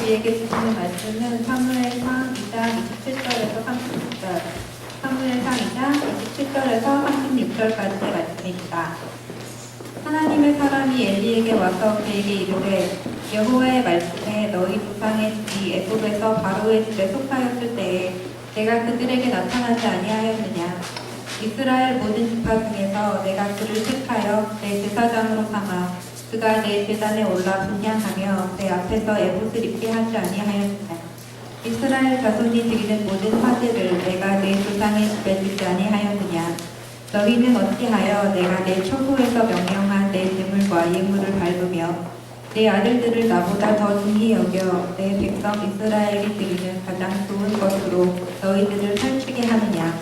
엘리에게 주시는 말씀은 사무엘상 2장 27절에서 36절, 사무엘상 2장 27절에서 36절까지의 말씀입니다. 하나님의 사람이 엘리에게 와서 그에게 이르되 여호와의 말씀에 너희 조상의 집이 애굽에서 바로의 집에 속하였을 때에 내가 그들에게 나타나지 아니하였느냐. 이스라엘 모든 지파 중에서 내가 그를 택하여 내 제사장으로 삼아 그가 내 제단에 올라 분향하며 내 앞에서 에봇을 입게 하지 아니하였느냐. 이스라엘 자손이 드리는 모든 화제를 내가 내 조상의 집에 주지 아니하였느냐. 너희는 어찌하여 내가 내 처소에서 명령한 내 제물과 예물을 밟으며 내 아들들을 나보다 더 중히 여겨 내 백성 이스라엘이 드리는 가장 좋은 것으로 너희들을 살찌게 하느냐.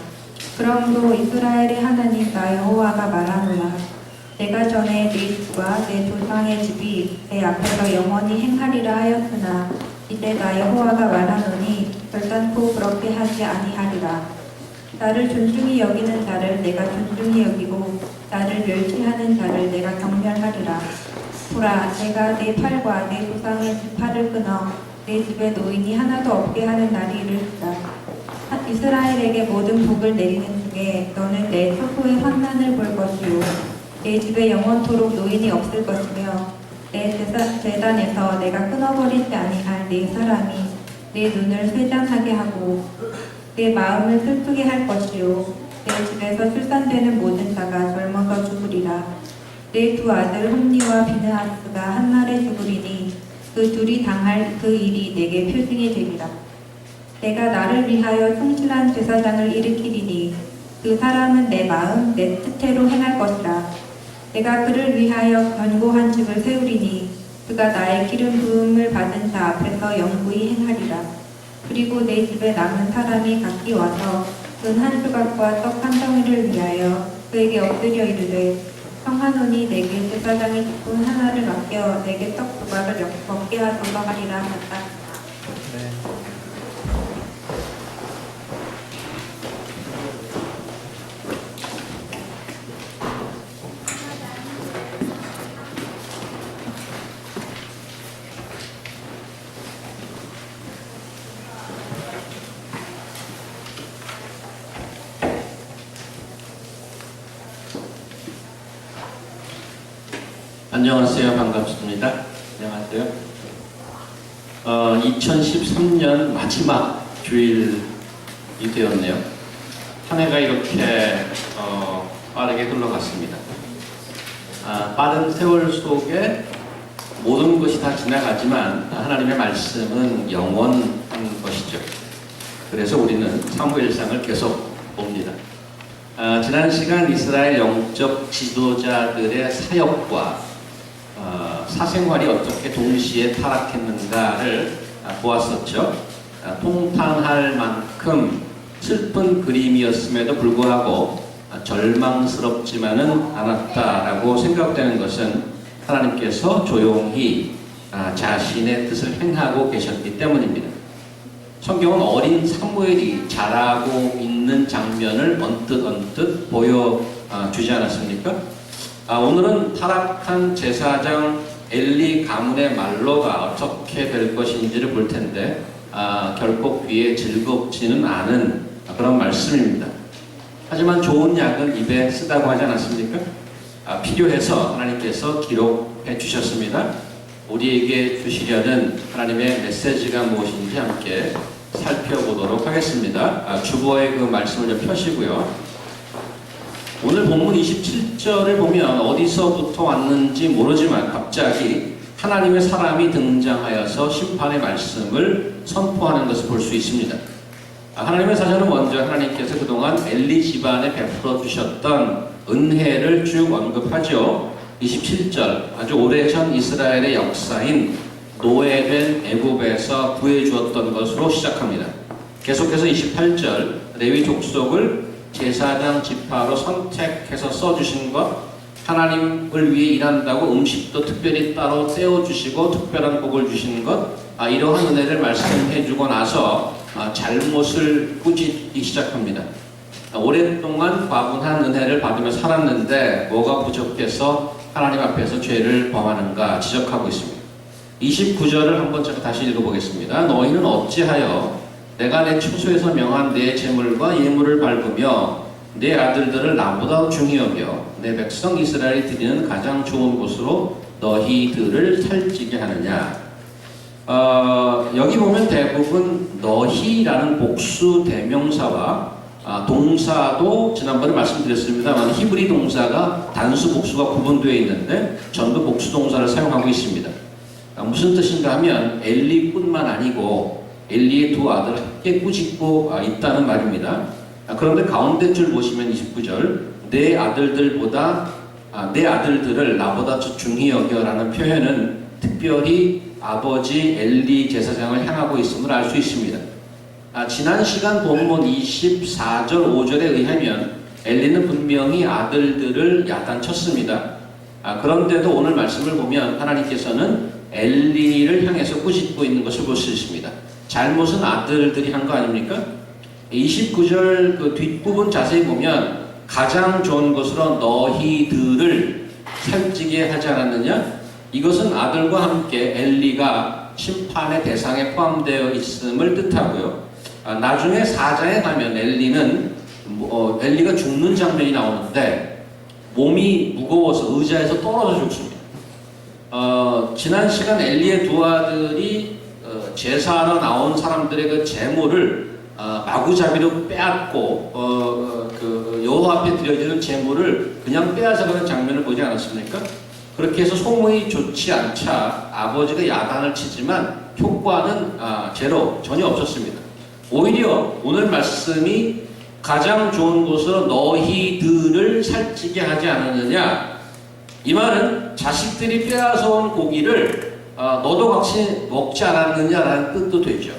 그러므로 이스라엘의 하나님 나 여호와가 말하노라. 내가 전에 네 집과 내 조상의 집이 내 앞에서 영원히 행하리라 하였으나 이제 나 여호와가 말하노니 결단코 그렇게 하지 아니하리라. 나를 존중히 여기는 자를 내가 존중히 여기고 나를 멸시하는 자를 내가 경멸하리라. 보라, 내가 내 팔과 내 조상의 집 팔을 끊어 내 집에 노인이 하나도 없게 하는 날이 이르리라. 이스라엘에게 모든 복을 내리는 중에 너는 내 처소의 환난을 볼 것이요 내 집에 영원토록 노인이 없을 것이며 내 제단에서 내가 끊어버리지 아니할 네 사람이 내 눈을 쇠잔하게 하고 내 마음을 슬프게 할 것이요 내 집에서 출산되는 모든 자가 젊어서 죽으리라. 내 두 아들 홈니와 비느하스가 한날에 죽으리니 그 둘이 당할 그 일이 내게 표징이 되리라. 내가 나를 위하여 충실한 제사장을 일으키리니 그 사람은 내 마음 내 뜻대로 행할 것이라. 내가 그를 위하여 견고한 집을 세우리니 그가 나의 기름 부음을 받은 자 앞에서 영구히 행하리라. 그리고 내 집에 남은 사람이 각기 와서 은 한 조각과 떡 한 덩이를 위하여 그에게 엎드려 이르되 평하노니 내게 제사장의 직분 하나를 맡겨 내게 떡 조각을 먹게 하소서 하리라 하였다. 네. 안녕하세요. 반갑습니다. 안녕하세요. 2013년 마지막 주일이 되었네요. 한 해가 이렇게 빠르게 흘러갔습니다. 빠른 세월 속에 모든 것이 다 지나가지만 하나님의 말씀은 영원한 것이죠. 그래서 우리는 사무엘상을 계속 봅니다. 지난 시간 이스라엘 영적 지도자들의 사역과 사생활이 어떻게 동시에 타락했는가를 보았었죠. 통탄할 만큼 슬픈 그림이었음에도 불구하고 절망스럽지만은 않았다라고 생각되는 것은 하나님께서 조용히 자신의 뜻을 행하고 계셨기 때문입니다. 성경은 어린 사무엘이 자라고 있는 장면을 언뜻 보여주지 않았습니까? 오늘은 타락한 제사장 엘리 가문의 말로가 어떻게 될 것인지를 볼 텐데 결코 귀에 즐겁지는 않은 그런 말씀입니다. 하지만 좋은 약은 입에 쓰다고 하지 않았습니까? 필요해서 하나님께서 기록해 주셨습니다. 우리에게 주시려는 하나님의 메시지가 무엇인지 함께 살펴보도록 하겠습니다. 주보의 그 말씀을 좀 펴시고요. 오늘 본문 27절을 보면 어디서부터 왔는지 모르지만 갑자기 하나님의 사람이 등장하여서 심판의 말씀을 선포하는 것을 볼 수 있습니다. 하나님의 사전은 먼저 하나님께서 그동안 엘리 집안에 베풀어 주셨던 은혜를 쭉 언급하죠. 27절, 아주 오래전 이스라엘의 역사인 노예된 애굽에서 구해주었던 것으로 시작합니다. 계속해서 28절, 레위 족속을 제사장 지파로 선택해서 써주신 것, 하나님을 위해 일한다고 음식도 특별히 따로 떼어주시고 특별한 복을 주시는 것, 이러한 은혜를 말씀해주고 나서 잘못을 꾸짖기 시작합니다. 오랫동안 과분한 은혜를 받으며 살았는데 뭐가 부족해서 하나님 앞에서 죄를 범하는가 지적하고 있습니다. 29절을 한번 제가 다시 읽어보겠습니다. 너희는 어찌하여 내가 내 처소에서 명한 내 재물과 예물을 밟으며 내 아들들을 나보다 중히 여겨 내 백성 이스라엘이 드리는 가장 좋은 곳으로 너희들을 살찌게 하느냐. 여기 보면 대부분 너희라는 복수 대명사와 동사도 지난번에 말씀드렸습니다만 히브리 동사가 단수 복수가 구분되어 있는데 전부 복수 동사를 사용하고 있습니다. 무슨 뜻인가 하면 엘리뿐만 아니고 엘리의 두 아들을 함께 꾸짖고 있다는 말입니다. 그런데 가운데 줄 보시면 29절 내 아들들을 나보다 중히 여겨라는 표현은 특별히 아버지 엘리 제사장을 향하고 있음을 알 수 있습니다. 지난 시간 본문 24절 5절에 의하면 엘리는 분명히 아들들을 야단쳤습니다. 그런데도 오늘 말씀을 보면 하나님께서는 엘리를 향해서 꾸짖고 있는 것을 볼 수 있습니다. 잘못은 아들들이 한 거 아닙니까? 29절 그 뒷부분 자세히 보면 가장 좋은 것으로 너희들을 살찌게 하지 않았느냐? 이것은 아들과 함께 엘리가 심판의 대상에 포함되어 있음을 뜻하고요. 나중에 4장에 가면 엘리가 죽는 장면이 나오는데 몸이 무거워서 의자에서 떨어져 죽습니다. 지난 시간 엘리의 두 아들이 제사하러 나온 사람들의 그 제물을 마구잡이로 빼앗고 그 여호와 앞에 드려지는 제물을 그냥 빼앗아가는 장면을 보지 않았습니까? 그렇게 해서 소문이 좋지 않자 아버지가 야단을 치지만 효과는 전혀 없었습니다. 오히려 오늘 말씀이 가장 좋은 곳으로 너희들을 살찌게 하지 않았느냐. 이 말은 자식들이 빼앗아온 고기를 너도 같이 먹지 않았느냐라는 뜻도 되죠.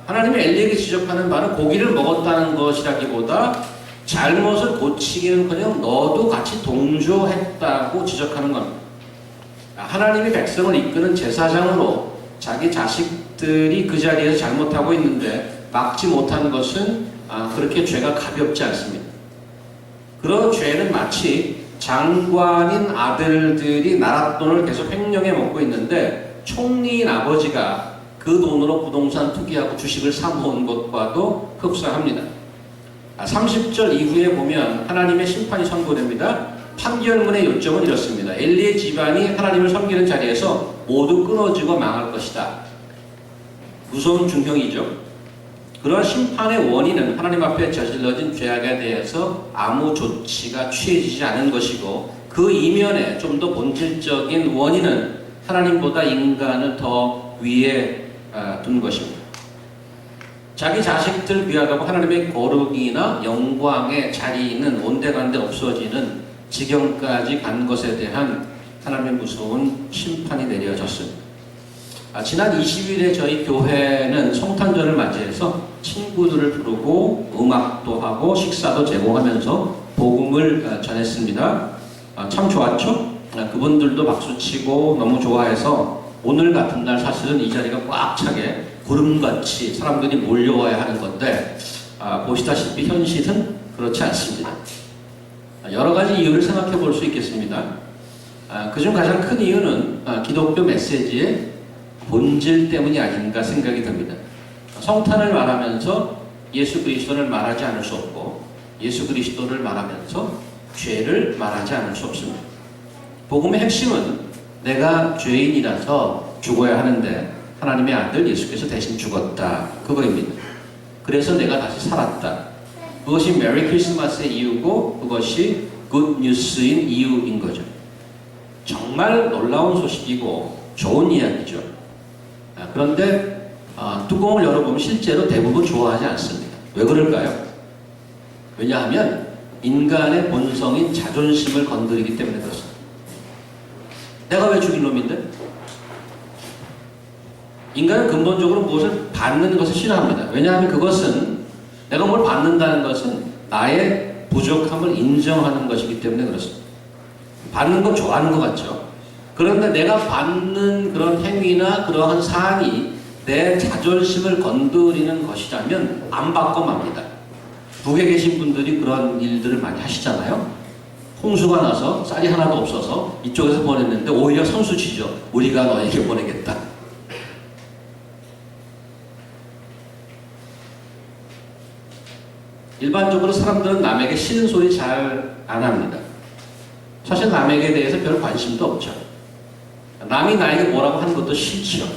하나님이 엘리에게 지적하는 바는 고기를 먹었다는 것이라기보다 잘못을 고치기는커녕 너도 같이 동조했다고 지적하는 겁니다. 하나님이 백성을 이끄는 제사장으로 자기 자식들이 그 자리에서 잘못하고 있는데 막지 못한 것은 그렇게 죄가 가볍지 않습니다. 그런 죄는 마치 장관인 아들들이 나랏돈을 계속 횡령해 먹고 있는데 총리인 아버지가 그 돈으로 부동산 투기하고 주식을 사모은 것과도 흡사합니다. 30절 이후에 보면 하나님의 심판이 선고됩니다. 판결문의 요점은 이렇습니다. 엘리의 집안이 하나님을 섬기는 자리에서 모두 끊어지고 망할 것이다. 무서운 중형이죠. 그런 심판의 원인은 하나님 앞에 저질러진 죄악에 대해서 아무 조치가 취해지지 않은 것이고 그 이면에 좀 더 본질적인 원인은 하나님보다 인간을 더 위에 둔 것입니다. 자기 자식들 귀하다고 하나님의 거룩이나 영광의 자리는 온데간데 없어지는 지경까지 간 것에 대한 하나님의 무서운 심판이 내려졌습니다. 지난 20일에 저희 교회는 성탄절을 맞이해서 친구들을 부르고 음악도 하고 식사도 제공하면서 복음을 전했습니다. 참 좋았죠? 그분들도 박수치고 너무 좋아해서 오늘 같은 날 사실은 이 자리가 꽉 차게 구름같이 사람들이 몰려와야 하는 건데 보시다시피 현실은 그렇지 않습니다. 여러 가지 이유를 생각해 볼 수 있겠습니다. 그중 가장 큰 이유는 기독교 메시지의 본질 때문이 아닌가 생각이 듭니다. 성탄을 말하면서 예수 그리스도를 말하지 않을 수 없고 예수 그리스도를 말하면서 죄를 말하지 않을 수 없습니다. 복음의 핵심은 내가 죄인이라서 죽어야 하는데 하나님의 아들 예수께서 대신 죽었다. 그거입니다. 그래서 내가 다시 살았다. 그것이 메리 크리스마스의 이유고 그것이 굿 뉴스인 이유인 거죠. 정말 놀라운 소식이고 좋은 이야기죠. 그런데 뚜껑을 열어보면 실제로 대부분 좋아하지 않습니다. 왜 그럴까요? 왜냐하면 인간의 본성인 자존심을 건드리기 때문에 그렇습니다. 내가 왜 죽인 놈인데? 인간은 근본적으로 무엇을 받는 것을 싫어합니다. 왜냐하면 그것은 내가 뭘 받는다는 것은 나의 부족함을 인정하는 것이기 때문에 그렇습니다. 받는 거 좋아하는 것 같죠? 그런데 내가 받는 그런 행위나 그러한 사안이 내 자존심을 건드리는 것이라면 안 받고 맙니다. 북에 계신 분들이 그런 일들을 많이 하시잖아요. 홍수가 나서 쌀이 하나도 없어서 이쪽에서 보냈는데 오히려 선수치죠. 우리가 너에게 보내겠다. 일반적으로 사람들은 남에게 싫은 소리 잘 안 합니다. 사실 남에게 대해서 별 관심도 없죠. 남이 나에게 뭐라고 하는 것도 싫죠.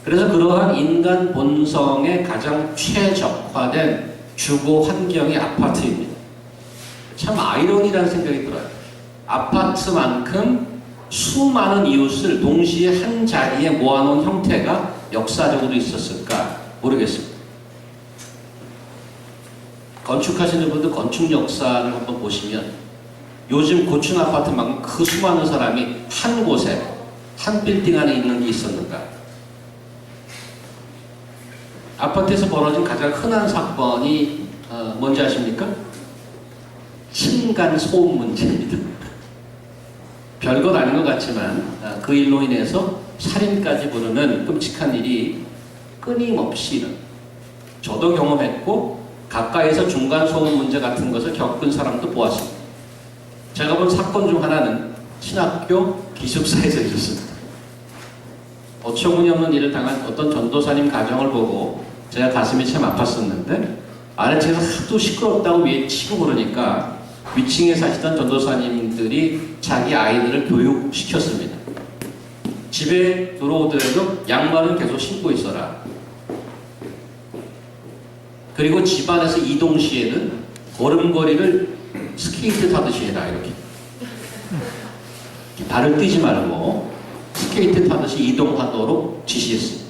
그래서 그러한 인간 본성에 가장 최적화된 주거 환경이 아파트입니다. 참 아이러니라는 생각이 들어요. 아파트만큼 수많은 이웃을 동시에 한 자리에 모아놓은 형태가 역사적으로 있었을까 모르겠습니다. 건축하시는 분들 건축 역사를 한번 보시면 요즘 고층 아파트만큼 그 수많은 사람이 한 곳에 한 빌딩 안에 있는 게 있었는가? 아파트에서 벌어진 가장 흔한 사건이 뭔지 아십니까? 층간 소음 문제입니다. 별것 아닌 것 같지만 그 일로 인해서 살인까지 부르는 끔찍한 일이 끊임없이 일어나. 저도 경험했고 가까이서 중간 소음 문제 같은 것을 겪은 사람도 보았습니다. 제가 본 사건 중 하나는 신학교 기숙사에서 있었습니다. 어처구니없는 일을 당한 어떤 전도사님 가정을 보고 제가 가슴이 참 아팠었는데 아래층에서 하도 시끄럽다고 외치고 그러니까 위층에 사시던 전도사님들이 자기 아이들을 교육시켰습니다. 집에 들어오더라도 양말은 계속 신고 있어라. 그리고 집안에서 이동 시에는 걸음걸이를 스케이트 타듯이 해라 이렇게. 발을 띄지 말고 스케이트 타듯이 이동하도록 지시했습니다.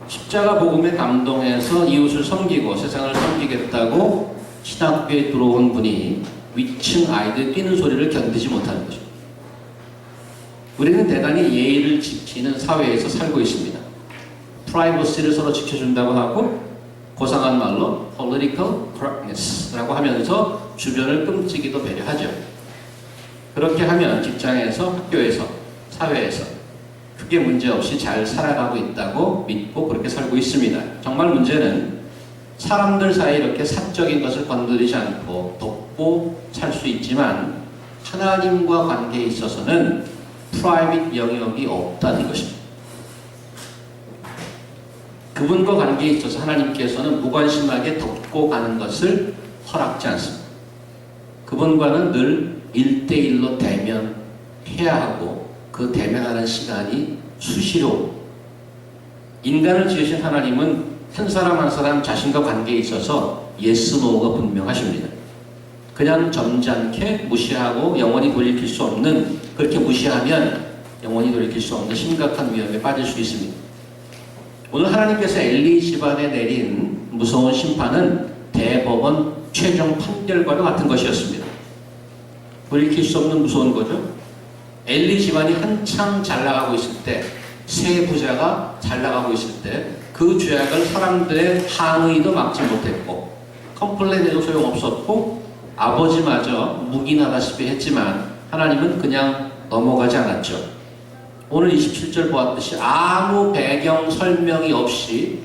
십자가 복음에 감동해서 이웃을 섬기고 세상을 섬기겠다고 신학교에 들어온 분이 위층 아이들 뛰는 소리를 견디지 못하는 거죠. 우리는 대단히 예의를 지키는 사회에서 살고 있습니다. 프라이버시를 서로 지켜준다고 하고 고상한 말로 political correctness라고 하면서 주변을 끔찍이도 배려하죠. 그렇게 하면 직장에서, 학교에서, 사회에서 크게 문제없이 잘 살아가고 있다고 믿고 그렇게 살고 있습니다. 정말 문제는 사람들 사이에 이렇게 사적인 것을 건드리지 않고 덮고 살 수 있지만 하나님과 관계에 있어서는 프라이빗 영역이 없다는 것입니다. 그분과 관계에 있어서 하나님께서는 무관심하게 덮고 가는 것을 허락지 않습니다. 그분과는 늘 1대1로 대면해야 하고 그 대면하는 시간이 수시로 인간을 지으신 하나님은 한 사람 한 사람 자신과 관계에 있어서 예스 노가 분명하십니다. 그냥 점잖게 무시하고 영원히 돌이킬 수 없는 그렇게 무시하면 영원히 돌이킬 수 없는 심각한 위험에 빠질 수 있습니다. 오늘 하나님께서 엘리 집안에 내린 무서운 심판은 대법원 최종 판결과도 같은 것이었습니다. 돌이킬 수 없는 무서운 거죠. 엘리 집안이 한창 잘 나가고 있을 때, 세 부자가 잘 나가고 있을 때 그 죄악을 사람들의 항의도 막지 못했고 컴플레인해도 소용없었고 아버지마저 묵인하다시피 했지만 하나님은 그냥 넘어가지 않았죠. 오늘 27절 보았듯이 아무 배경 설명이 없이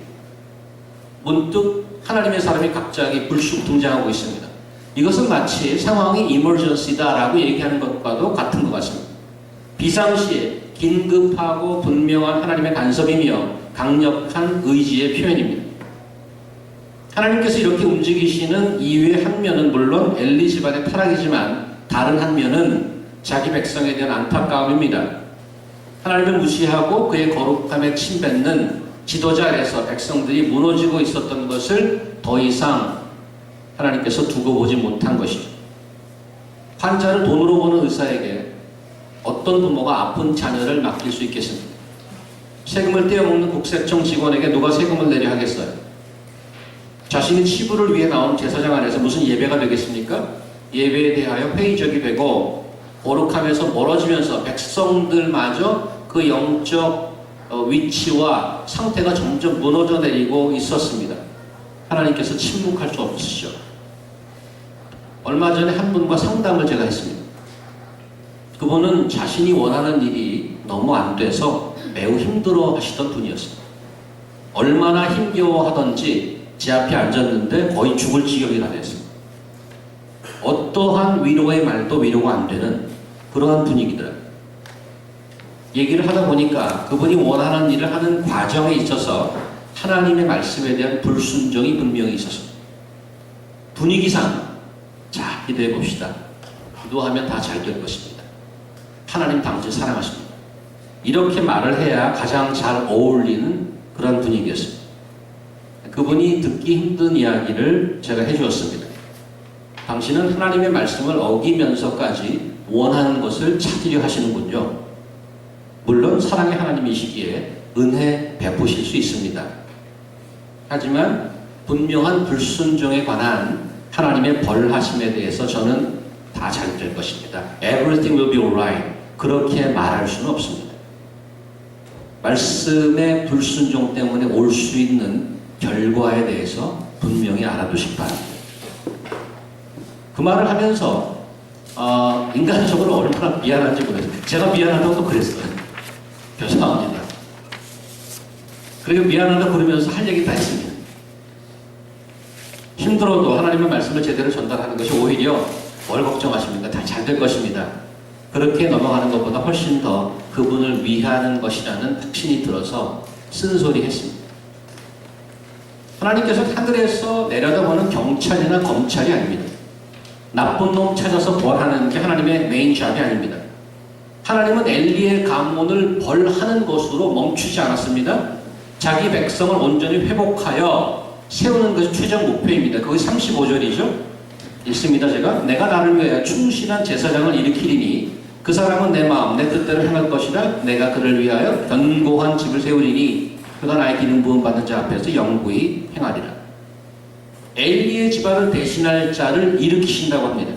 문득 하나님의 사람이 갑자기 불쑥 등장하고 있습니다. 이것은 마치 상황이 이머전시다라고 얘기하는 것과도 같은 것 같습니다. 비상시에 긴급하고 분명한 하나님의 간섭이며 강력한 의지의 표현입니다. 하나님께서 이렇게 움직이시는 이유의 한 면은 물론 엘리 집안의 타락이지만 다른 한 면은 자기 백성에 대한 안타까움입니다. 하나님을 무시하고 그의 거룩함에 침뱉는 지도자 아래서 백성들이 무너지고 있었던 것을 더 이상 하나님께서 두고 보지 못한 것이죠. 환자를 돈으로 보는 의사에게 어떤 부모가 아픈 자녀를 맡길 수 있겠습니까? 세금을 떼어먹는 국세청 직원에게 누가 세금을 내려 하겠어요? 자신의 치부를 위해 나온 제사장 안에서 무슨 예배가 되겠습니까? 예배에 대하여 회의적이 되고 거룩함에서 멀어지면서 백성들마저 그 영적 위치와 상태가 점점 무너져 내리고 있었습니다. 하나님께서 침묵할 수 없으시죠. 얼마 전에 한 분과 상담을 제가 했습니다. 그분은 자신이 원하는 일이 너무 안 돼서 매우 힘들어 하시던 분이었습니다. 얼마나 힘겨워하던지 제 앞에 앉았는데 거의 죽을 지경이 다 됐습니다. 어떠한 위로의 말도 위로가 안 되는 그러한 분위기더라고요. 얘기를 하다 보니까 그분이 원하는 일을 하는 과정에 있어서 하나님의 말씀에 대한 불순종이 분명히 있었습니다. 분위기상 자, 기도해 봅시다. 기도하면 다 잘 될 것입니다. 하나님 당신 사랑하십니다. 이렇게 말을 해야 가장 잘 어울리는 그런 분위기였습니다. 그분이 듣기 힘든 이야기를 제가 해주었습니다. 당신은 하나님의 말씀을 어기면서까지 원하는 것을 찾으려 하시는군요. 물론 사랑의 하나님이시기에 은혜 베푸실 수 있습니다. 하지만 분명한 불순종에 관한 하나님의 벌하심에 대해서 저는 다 잘 될 것입니다. Everything will be alright. 그렇게 말할 수는 없습니다. 말씀의 불순종 때문에 올 수 있는 결과에 대해서 분명히 알아두시기 바랍니다. 그 말을 하면서 인간적으로 얼마나 미안한지 모르겠어요. 제가 미안하다고 그랬어요. 죄송합니다. 그리고 미안하다고 그러면서 할 얘기 다 했습니다. 힘들어도 하나님의 말씀을 제대로 전달하는 것이 오히려 뭘 걱정하십니까? 다 잘 될 것입니다. 그렇게 넘어가는 것보다 훨씬 더 그분을 위하는 것이라는 확신이 들어서 쓴소리 했습니다. 하나님께서 하늘에서 내려다보는 경찰이나 검찰이 아닙니다. 나쁜 놈 찾아서 벌하는 게 하나님의 메인 잡이 아닙니다. 하나님은 엘리의 가문을 벌하는 것으로 멈추지 않았습니다. 자기 백성을 온전히 회복하여 세우는 것이 최종 목표입니다. 그게 35절이죠. 읽습니다. 제가 내가 나를 위하여 충실한 제사장을 일으키리니 그 사람은 내 마음 내 뜻대로 행할 것이라. 내가 그를 위하여 견고한 집을 세우리니 그가 나의 기름 부음 받는 자 앞에서 영구히 행하리라. 엘리의 집안을 대신할 자를 일으키신다고 합니다.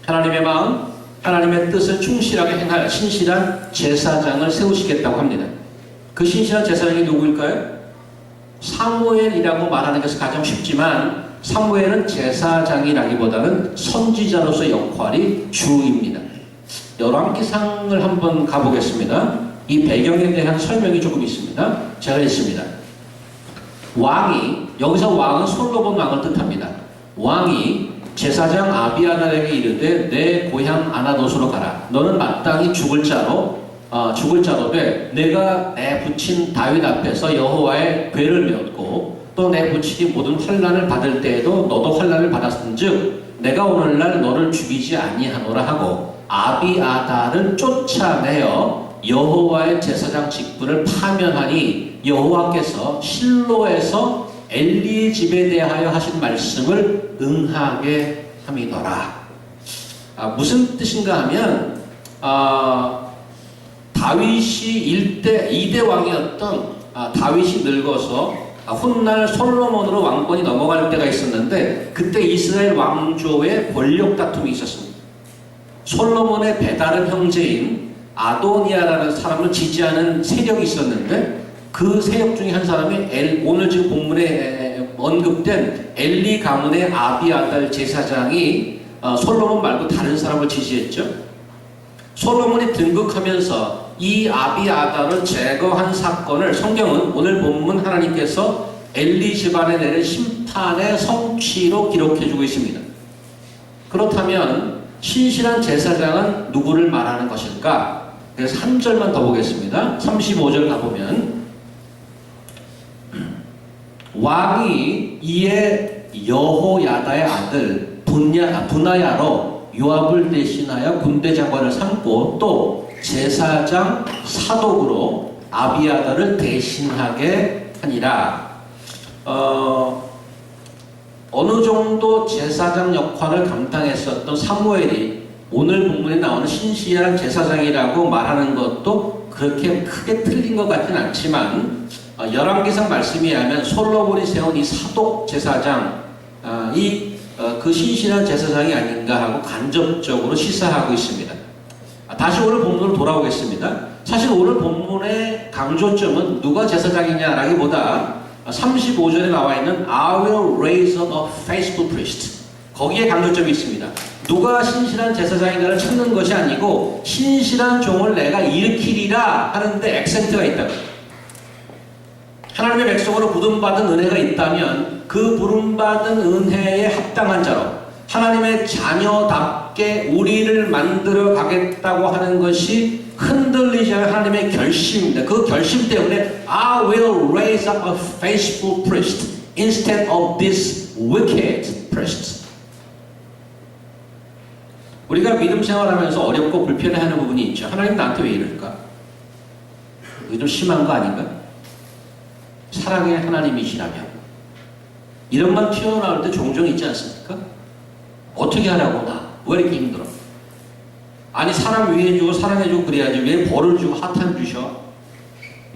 하나님의 마음, 하나님의 뜻을 충실하게 행할 신실한 제사장을 세우시겠다고 합니다. 그 신실한 제사장이 누구일까요? 사무엘이라고 말하는 것이 가장 쉽지만 사무엘은 제사장이라기보다는 선지자로서의 역할이 주입니다. 열왕기상을 한번 가보겠습니다. 이 배경에 대한 설명이 조금 있습니다. 제가 읽습니다. 왕이, 여기서 왕은 솔로몬 왕을 뜻합니다. 왕이 제사장 아비아달에게 이르되 내 고향 아나돗으로 가라. 너는 마땅히 죽을 자로 돼 내가 내 부친 다윗 앞에서 여호와의 궤를 메었고 또 내 부친이 모든 환난을 받을 때에도 너도 환난을 받았은즉 내가 오늘날 너를 죽이지 아니하노라 하고 아비아달을 쫓아내어 여호와의 제사장 직분을 파면하니 여호와께서 실로에서 엘리의 집에 대하여 하신 말씀을 응하게 함이더라. 무슨 뜻인가 하면 다윗이 2대 왕이었던 다윗이 늙어서 훗날 솔로몬으로 왕권이 넘어갈 때가 있었는데 그때 이스라엘 왕조의 권력 다툼이 있었습니다. 솔로몬의 배다른 형제인 아도니아라는 사람을 지지하는 세력이 있었는데 그 세력 중에 한 사람이 오늘 지금 본문에 언급된 엘리 가문의 아비아달 제사장이 솔로몬 말고 다른 사람을 지지했죠. 솔로몬이 등극하면서 이 아비아달을 제거한 사건을 성경은 오늘 본문 하나님께서 엘리 집안에 내린 심판의 성취로 기록해주고 있습니다. 그렇다면 신실한 제사장은 누구를 말하는 것일까? 그래서 한 절만 더 보겠습니다. 35절 가보면 왕이 이에 여호야다의 아들 분하야로 요압을 대신하여 군대 장관을 삼고 또 제사장 사독으로 아비아달을 대신하게 하니라. 어느 정도 제사장 역할을 감당했었던 사무엘이 오늘 본문에 나오는 신실한 제사장이라고 말하는 것도 그렇게 크게 틀린 것 같진 않지만 열왕기상 말씀에 의하면 솔로몬이 세운 이 사독 제사장 그 신실한 제사장이 아닌가 하고 간접적으로 시사하고 있습니다. 다시 오늘 본문으로 돌아오겠습니다. 사실 오늘 본문의 강조점은 누가 제사장이냐라기보다 35절에 나와 있는 I will raise up a faithful priest. 거기에 강조점이 있습니다. 누가 신실한 제사장인가를 찾는 것이 아니고 신실한 종을 내가 일으키리라 하는데 액센트가 있다. 하나님의 백성으로 부름받은 은혜가 있다면 그 부름받은 은혜에 합당한 자로 하나님의 자녀답게 우리를 만들어 가겠다고 하는 것이 흔들리지 않은 하나님의 결심입니다. 그 결심 때문에 I will raise up a faithful priest instead of this wicked priest. 우리가 믿음 생활하면서 어렵고 불편해하는 부분이 있죠. 하나님 나한테 왜 이럴까? 이게 좀 심한 거 아닌가? 사랑의 하나님이시라면 이런 말 튀어나올 때 종종 있지 않습니까? 어떻게 하라고 나? 왜 이렇게 힘들어? 아니 사람 위해주고 사랑해주고 그래야지 왜 벌을 주고 핫한 주셔?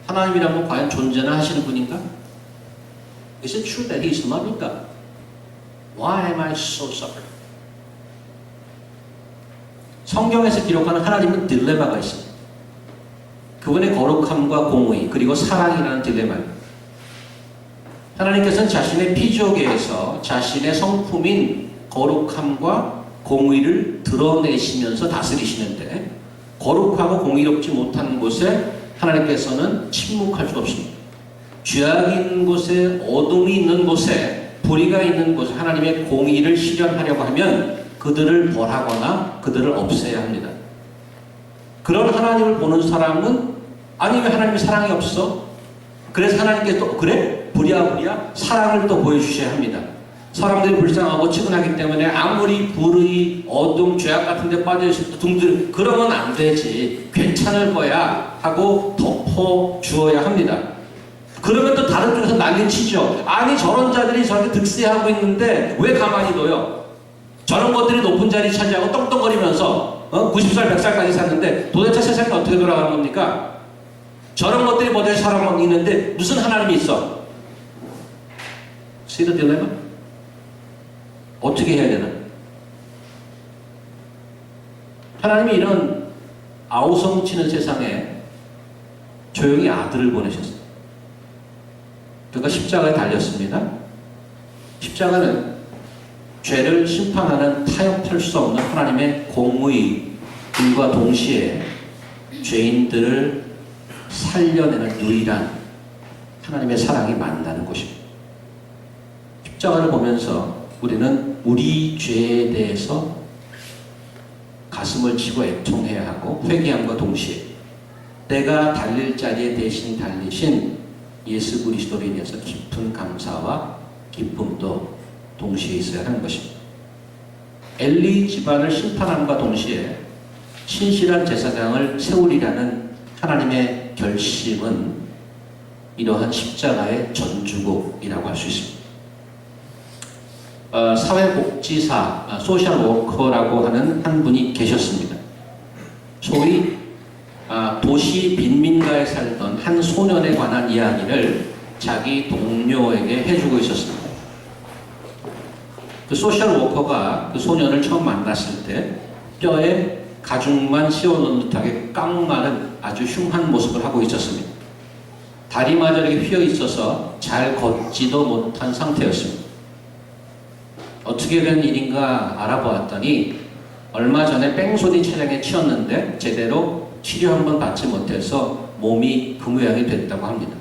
하나님이라면 과연 존재는 하시는 분인가? Is it true that He is loving God? Why am I so suffering? 성경에서 기록하는 하나님은 딜레마가 있습니다. 그분의 거룩함과 공의 그리고 사랑이라는 딜레마입니다. 하나님께서는 자신의 피조계에서 자신의 성품인 거룩함과 공의를 드러내시면서 다스리시는데 거룩하고 공의롭지 못한 곳에 하나님께서는 침묵할 수 없습니다. 죄악이 있는 곳에 어둠이 있는 곳에 불의가 있는 곳에 하나님의 공의를 실현하려고 하면 그들을 벌하거나 그들을 없애야 합니다. 그런 하나님을 보는 사람은 아니 왜 하나님의 사랑이 없어? 그래서 하나님께서 또 그래? 부랴부랴 사랑을 또 보여주셔야 합니다. 사람들이 불쌍하고 치근하기 때문에 아무리 불의, 어둠, 죄악 같은 데 빠져있어도 둥들 그러면 안 되지. 괜찮을 거야 하고 덮어주어야 합니다. 그러면 또 다른 쪽에서 난리치죠. 아니 저런 자들이 저렇게 득세하고 있는데 왜 가만히 둬요? 저런 것들이 높은 자리 차지하고 떵떵거리면서 90살, 100살까지 샀는데 도대체 세상이 어떻게 돌아가는 겁니까? 저런 것들이 모델 사람이 있는데 무슨 하나님이 있어? See the dilemma? 어떻게 해야 되나? 하나님이 이런 아우성치는 세상에 조용히 아들을 보내셨어요. 그가 십자가에 달렸습니다. 십자가는 죄를 심판하는 타협할 수 없는 하나님의 공의과 동시에 죄인들을 살려내는 유일한 하나님의 사랑이 만나는 곳입니다. 십자가를 보면서 우리는 우리 죄에 대해서 가슴을 치고 애통해야 하고 회개함과 동시에 내가 달릴 자리에 대신 달리신 예수 그리스도로 인해서 깊은 감사와 기쁨도 동시에 있어야 하는 것입니다. 엘리 집안을 심판함과 동시에 신실한 제사장을 세우리라는 하나님의 결심은 이러한 십자가의 전주곡이라고 할 수 있습니다. 사회복지사, 소셜워커라고 하는 한 분이 계셨습니다. 소위 도시 빈민가에 살던 한 소년에 관한 이야기를 자기 동료에게 해주고 있었습니다. 그 소셜워커가 그 소년을 처음 만났을 때 뼈에 가죽만 씌워놓은 듯하게 깡마른 아주 흉한 모습을 하고 있었습니다. 다리마저 이렇게 휘어 있어서 잘 걷지도 못한 상태였습니다. 어떻게 된 일인가 알아보았더니 얼마 전에 뺑소니 차량에 치였는데 제대로 치료 한번 받지 못해서 몸이 그 모양이 됐다고 합니다.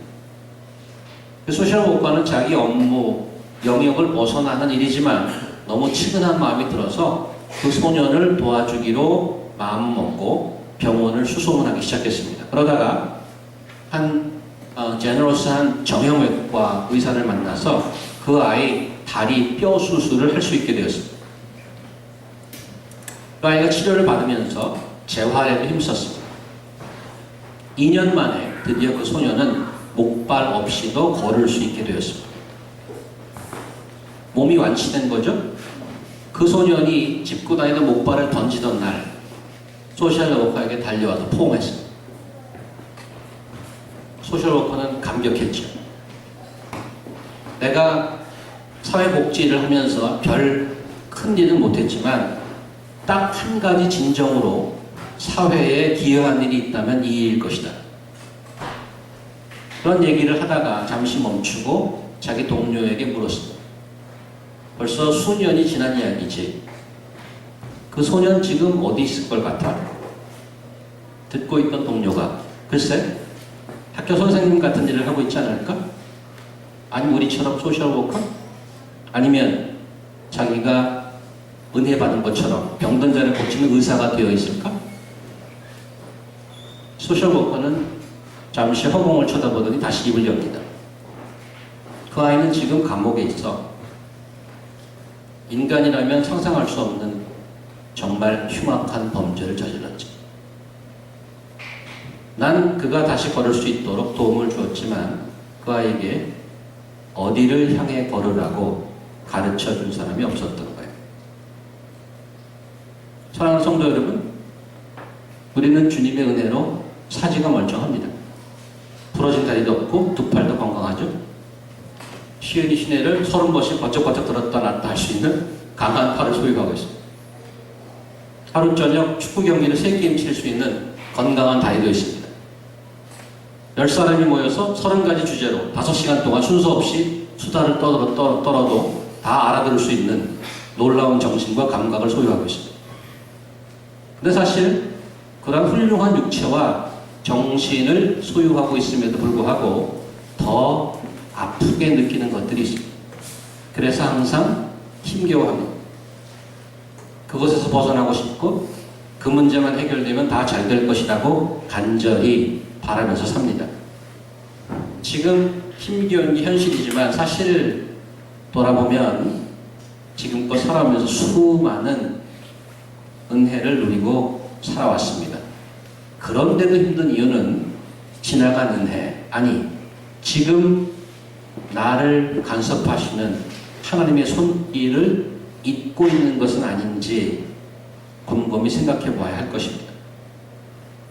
그 소셜워커는 자기 업무 영역을 벗어나는 일이지만 너무 치근한 마음이 들어서 그 소년을 도와주기로 마음먹고 병원을 수소문하기 시작했습니다. 그러다가 한 제너러스한 정형외과 의사를 만나서 그 아이 다리 뼈 수술을 할 수 있게 되었습니다. 그 아이가 치료를 받으면서 재활에도 힘썼습니다. 2년 만에 드디어 그 소년은 목발 없이도 걸을 수 있게 되었습니다. 몸이 완치된 거죠. 그 소년이 짚고 다니던 목발을 던지던 날 소셜워커에게 달려와서 포옹했습니다. 소셜워커는 감격했죠. 내가 사회복지를 하면서 별 큰 일은 못했지만 딱 한 가지 진정으로 사회에 기여한 일이 있다면 이 일일 것이다. 그런 얘기를 하다가 잠시 멈추고 자기 동료에게 물었습니다. 벌써 수년이 지난 이야기지. 그 소년 지금 어디 있을 것 같아? 듣고 있던 동료가 글쎄 학교 선생님 같은 일을 하고 있지 않을까? 아니면 우리처럼 소셜워커? 아니면 자기가 은혜 받은 것처럼 병든 자를 고치는 의사가 되어 있을까? 소셜워커는 잠시 허공을 쳐다보더니 다시 입을 엽니다. 그 아이는 지금 감옥에 있어. 인간이라면 상상할 수 없는 정말 흉악한 범죄를 저질렀지. 난 그가 다시 걸을 수 있도록 도움을 주었지만 그 아이에게 어디를 향해 걸으라고 가르쳐 준 사람이 없었던 거예요. 사랑하는 성도 여러분, 우리는 주님의 은혜로 사지가 멀쩡합니다. 부러진 다리도 없고 두 팔도 건강하죠. 시애리 시내를 30번씩 버쩍버쩍 들었다 놨다 할 수 있는 강한 팔을 소유하고 있습니다. 하루 저녁 축구 경기를 3게임 칠 수 있는 건강한 다리도 있습니다. 10사람이 모여서 30가지 주제로 5시간 동안 순서 없이 수다를 떨어도 다 알아들을 수 있는 놀라운 정신과 감각을 소유하고 있습니다. 근데 사실 그런 훌륭한 육체와 정신을 소유하고 있음에도 불구하고 더 아프게 느끼는 것들이 있습니다. 그래서 항상 힘겨워합니다. 그것에서 벗어나고 싶고 그 문제만 해결되면 다 잘 될 것이라고 간절히 바라면서 삽니다. 지금 힘겨운 게 현실이지만 사실 돌아보면 지금껏 살아오면서 수많은 은혜를 누리고 살아왔습니다. 그런데도 힘든 이유는 지나간 은혜, 아니 지금 나를 간섭하시는 하나님의 손길을 잊고 있는 것은 아닌지 곰곰이 생각해 봐야 할 것입니다.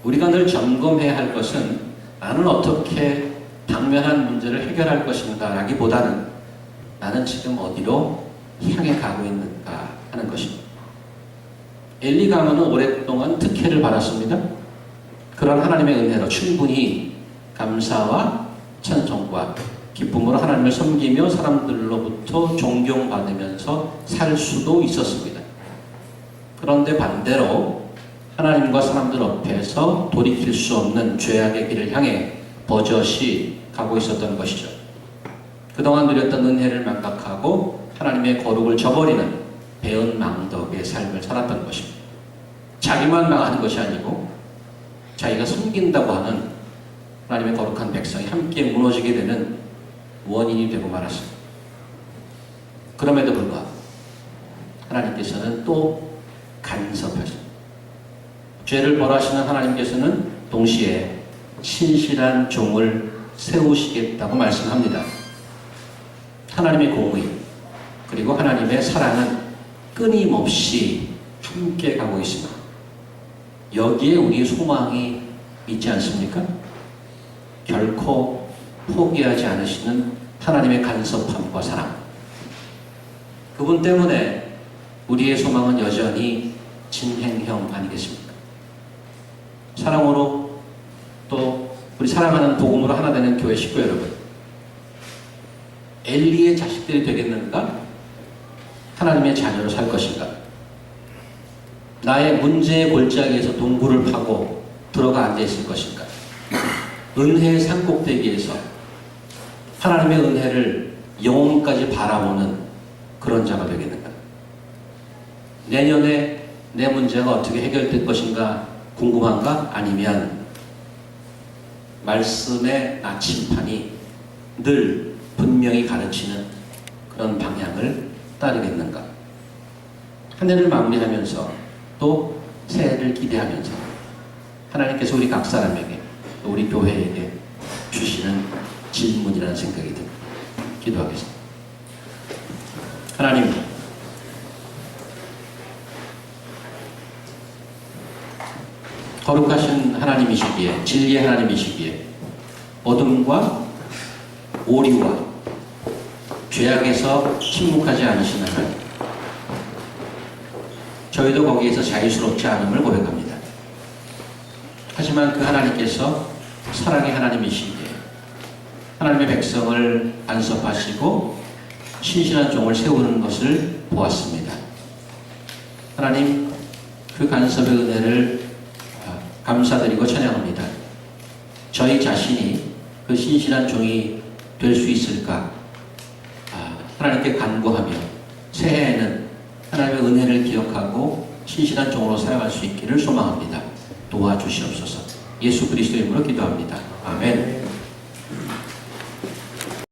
우리가 늘 점검해야 할 것은 나는 어떻게 당면한 문제를 해결할 것인가 라기보다는 나는 지금 어디로 향해 가고 있는가 하는 것입니다. 엘리 가문은 오랫동안 특혜를 받았습니다. 그런 하나님의 은혜로 충분히 감사와 찬송과 기쁨으로 하나님을 섬기며 사람들로부터 존경받으면서 살 수도 있었습니다. 그런데 반대로 하나님과 사람들 앞에서 돌이킬 수 없는 죄악의 길을 향해 버젓이 가고 있었던 것이죠. 그동안 누렸던 은혜를 망각하고 하나님의 거룩을 저버리는 배은망덕의 삶을 살았던 것입니다. 자기만 망하는 것이 아니고 자기가 섬긴다고 하는 하나님의 거룩한 백성이 함께 무너지게 되는 원인이 되고 말았습니다. 그럼에도 불구하고 하나님께서는 또 간섭하십니다. 죄를 벌하시는 하나님께서는 동시에 신실한 종을 세우시겠다고 말씀합니다. 하나님의 공의 그리고 하나님의 사랑은 끊임없이 함께 가고 있습니다. 여기에 우리 소망이 있지 않습니까? 결코 포기하지 않으시는 하나님의 간섭함과 사랑. 그분 때문에 우리의 소망은 여전히 진행형 아니겠습니까? 사랑으로 또 우리 사랑하는 복음으로 하나 되는 교회 식구 여러분, 엘리의 자식들이 되겠는가? 하나님의 자녀로 살 것인가? 나의 문제의 골짜기에서 동굴을 파고 들어가 앉아 있을 것인가? 은혜의 산꼭대기에서 하나님의 은혜를 영혼까지 바라보는 그런 자가 되겠는가? 내년에 내 문제가 어떻게 해결될 것인가 궁금한가? 아니면 말씀의 나침판이 늘 분명히 가르치는 그런 방향을 따르겠는가? 한 해를 마무리하면서 또 새해를 기대하면서 하나님께서 우리 각 사람에게 또 우리 교회에게 주시는 질문이라는 생각이 듭니다. 기도하겠습니다. 하나님, 거룩하신 하나님이시기에, 진리의 하나님이시기에 어둠과 오리와 죄악에서 침묵하지 않으시는 하나님, 저희도 거기에서 자유스럽지 않음을 고백합니다. 하지만 그 하나님께서 사랑의 하나님이시기에 하나님의 백성을 간섭하시고 신실한 종을 세우는 것을 보았습니다. 하나님, 그 간섭의 은혜를 감사드리고 찬양합니다. 저희 자신이 그 신실한 종이 될 수 있을까? 하나님께 간구하며 새해에는 하나님의 은혜를 기억하고 신실한 종으로 살아갈 수 있기를 소망합니다. 도와주시옵소서. 예수 그리스도의 이름으로 기도합니다. 아멘.